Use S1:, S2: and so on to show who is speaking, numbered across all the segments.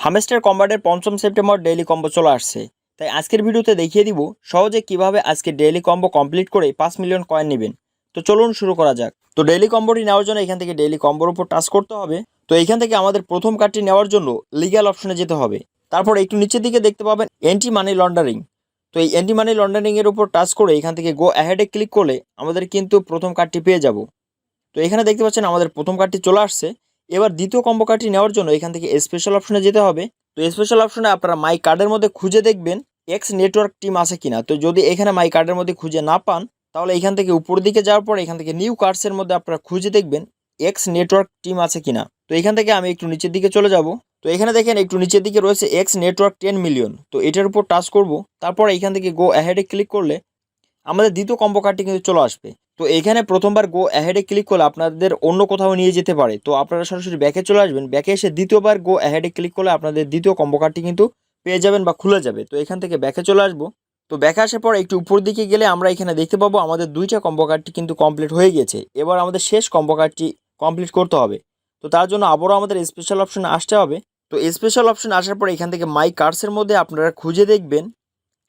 S1: Hamster কম্বাটের ৫ম September daily combo চলে আসছে। তাই আজকের ভিডিওতে দেখিয়ে দিব সহজে কিভাবে আজকে ডেইলি কম্বো কমপ্লিট করে ৫ মিলিয়ন কয়েন নেবেন। তো চলুন শুরু করা যাক। তো ডেইলি কম্বোটি নেওয়ার জন্য এখান থেকে ডেইলি কম্বোর উপর টাচ করতে হবে। তো এখান থেকে আমাদের প্রথম কার্ডটি নেওয়ার জন্য লিগ্যাল অপশনে যেতে হবে। তারপর একটু নিচের দিকে দেখতে পাবেন অ্যান্টি মানি লন্ডারিং। তো এই অ্যান্টি মানি লন্ডারিং এর উপর টাচ করে এখান থেকে গো অ্যাহেডে ক্লিক করলে আমাদের কিন্তু প্রথম কার্ডটি পেয়ে যাব। তো এখানে দেখতে পাচ্ছেন আমাদের প্রথম কার্ডটি চলে আসছে। এবার দ্বিতীয় কম্বো কার্ডটি নেওয়ার জন্য এখান থেকে স্পেশাল অপশনে যেতে হবে। তো স্পেশাল অপশনে আপনারা মাই কার্ডের মধ্যে খুঁজে দেখবেন এক্স নেটওয়ার্ক টিম আছে কিনা। তো যদি এখানে মাই কার্ডের মধ্যে খুঁজে না পান তাহলে এখান থেকে উপর দিকে যাওয়ার পর এখান থেকে নিউ কার্ডসের মধ্যে আপনারা খুঁজে দেখবেন এক্স নেটওয়ার্ক টিম আছে কিনা। তো এখান থেকে আমি একটু নিচের দিকে চলে যাব। তো এখানে দেখেন একটু নিচের দিকে রয়েছে এক্স নেটওয়ার্ক 10 মিলিয়ন। তো এটার উপর টাচ করব। তারপর এখান থেকে গো অ্যাহেডে ক্লিক করলে আমাদের দ্বিতীয় কম্বো কার্ডটি কিন্তু চলে আসবে। তো এখানে প্রথমবার গো অ্যাহেডে ক্লিক করলে আপনাদের অন্য কোথাও নিয়ে যেতে পারে। তো আপনারা সরাসরি ব্যাকে চলে আসবেন। ব্যাকে এসে দ্বিতীয়বার গো অ্যাহেডে ক্লিক করলে আপনাদের দ্বিতীয় কম্বো কার্ডটি কিন্তু পেয়ে যাবেন বা খুলে যাবে। তো এখান থেকে ব্যাকে চলে আসবো। তো ব্যাকে আসার পর একটু উপর দিকে গেলে আমরা এখানে দেখতে পাবো আমাদের দুইটা কম্বো কার্ডটি কিন্তু কমপ্লিট হয়ে গেছে। এবার আমাদের শেষ কম্বো কার্ডটি কমপ্লিট করতে হবে। তো তার জন্য আবারও আমাদের স্পেশাল অপশনে আসতে হবে। তো স্পেশাল অপশন আসার পর এখান থেকে মাই কার্ডসের মধ্যে আপনারা খুঁজে দেখবেন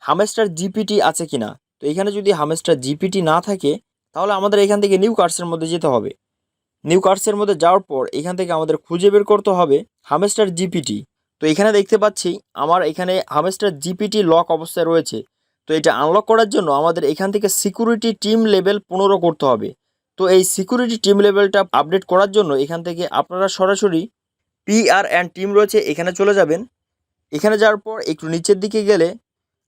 S1: হামেস্টার জিপিটি আছে কিনা। তো এখানে যদি হামেস্টার জিপিটি না থাকে তাহলে আমাদের এখান থেকে নিউ কার্ডসের মধ্যে যেতে হবে। নিউ কার্ডসের মধ্যে যাওয়ার পর এখান থেকে আমাদের খুঁজে বের করতে হবে হামেস্টার জিপিটি। তো এখানে দেখতে পাচ্ছি আমার এখানে হামেস্টার জিপিটি লক অবস্থায় রয়েছে। তো এটা আনলক করার জন্য আমাদের এখান থেকে সিকিউরিটি টিম লেভেল 15 করতে হবে। তো এই সিকিউরিটি টিম লেভেলটা আপডেট করার জন্য এখান থেকে আপনারা সরাসরি পিআর অ্যান্ড টিম রয়েছে এখানে চলে যাবেন। এখানে যাওয়ার পর একটু নিচের দিকে গেলে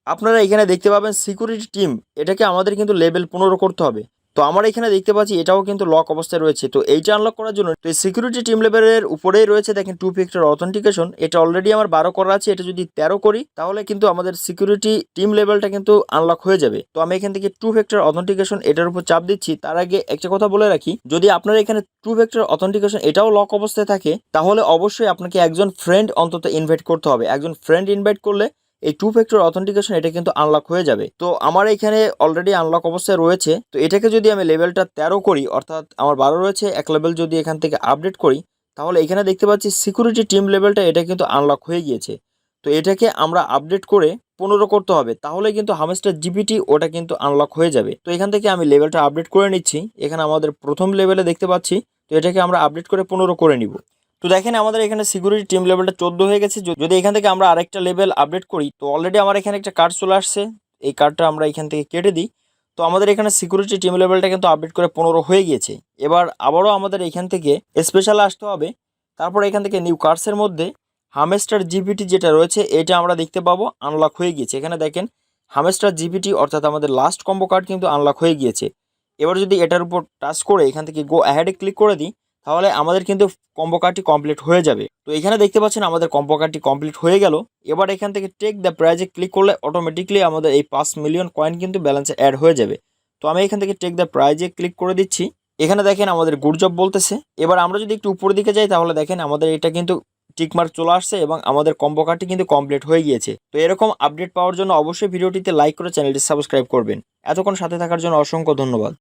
S1: আপনারা এখানে দেখতে পাবেন সিকিউরিটি টিম। এটাকে আমাদের কিন্তু লেভেল 15 করতে হবে। তো আমরা এখানে দেখতে পাচ্ছি এটাও কিন্তু লক অবস্থায় রয়েছে। তো এইটা আনলক করার জন্য তো সিকিউরিটি টিম লেভেলের উপরেই রয়েছে দেখেন 2 ফ্যাক্টর অথেন্টিকেশন। এটা অলরেডি আমার 12 করা আছে। এটা যদি 13 করি তাহলে কিন্তু আমাদের সিকিউরিটি টিম লেভেলটা কিন্তু আনলক হয়ে যাবে। তো আমি এখান থেকে 2 ফ্যাক্টর অথেন্টিকেশন এটার উপর চাপ দিচ্ছি। তার আগে একটা কথা বলে রাখি, যদি আপনার এখানে 2 ফ্যাক্টর অথেন্টিকেশন এটাও লক অবস্থায় থাকে তাহলে অবশ্যই আপনাকে একজন ফ্রেন্ড অন্তত ইনভাইট করতে হবে। একজন ফ্রেন্ড ইনভাইট করলে এই 2 ফ্যাক্টর অথেন্টিকেশন এটা কিন্তু আনলক হয়ে যাবে। তো আমার এখানে অলরেডি আনলক অবস্থায় রয়েছে। তো এটাকে যদি আমি লেভেলটা 13 করি, অর্থাৎ আমার 12 রয়েছে, এক লেভেল যদি এখান থেকে আপডেট করি তাহলে এখানে দেখতে পাচ্ছি সিকিউরিটি টিম লেভেলটা এটা কিন্তু আনলক হয়ে গিয়েছে। তো এটাকে আমরা আপডেট করে 15 করতে হবে, তাহলে কিন্তু হামেস্টার জিপিটি ওটা কিন্তু আনলক হয়ে যাবে। তো এখান থেকে আমি লেভেলটা আপডেট করে নিচ্ছি। এখানে আমাদের প্রথম লেভেলে দেখতে পাচ্ছি। তো এটাকে আমরা আপডেট করে 15 করে নিব। তো দেখেন আমাদের এখানে সিকিউরিটি টিম লেভেলটা 14 হয়ে গেছে। যদি এখান থেকে আমরা আরেকটা লেভেল আপডেট করি তো অলরেডি আমার এখানে একটা কার্ড চলে আসছে। এই কার্ডটা আমরা এখান থেকে কেটে দিই। তো আমাদের এখানে সিকিউরিটি টিম লেভেলটা কিন্তু আপডেট করে 15 হয়ে গিয়েছে। এবার আবারও আমাদের এখান থেকে স্পেশাল আসতে হবে। তারপর এখান থেকে নিউ কার্ডসের মধ্যে হামেস্টার জিপিটি যেটা রয়েছে এটা আমরা দেখতে পাবো আনলক হয়ে গিয়েছে। এখানে দেখেন হামেস্টার জিপিটি অর্থাৎ আমাদের লাস্ট কম্বো কার্ড কিন্তু আনলক হয়ে গিয়েছে। এবার যদি এটার উপর টাচ করে এখান থেকে গো অ্যাহেডে ক্লিক করে দিই তাহলে আমাদের কিন্তু কম্বো কার্ডটি কমপ্লিট হয়ে যাবে। তো এখানে দেখতে পাচ্ছেন আমাদের কম্বো কার্ডটি কমপ্লিট হয়ে গেল। এবার এখান থেকে টেক দ্য প্রাইজে ক্লিক করলে অটোমেটিকলি আমাদের এই 5 মিলিয়ন কয়েন কিন্তু ব্যালেন্সে অ্যাড হয়ে যাবে। তো আমি এখান থেকে টেক দ্য প্রাইজে ক্লিক করে দিচ্ছি। এখানে দেখেন আমাদের গুড জব বলতেছে। এবার আমরা যদি একটু উপরের দিকে যাই তাহলে দেখেন আমাদের এটা কিন্তু টিকমার্ক চলে আসছে এবং আমাদের কম্বো কার্ডটি কিন্তু কমপ্লিট হয়ে গিয়েছে। তো এরকম আপডেট পাওয়ার জন্য অবশ্যই ভিডিওটিতে লাইক করে চ্যানেলটি সাবস্ক্রাইব করবেন। এতক্ষণ সাথে থাকার জন্য অসংখ্য ধন্যবাদ।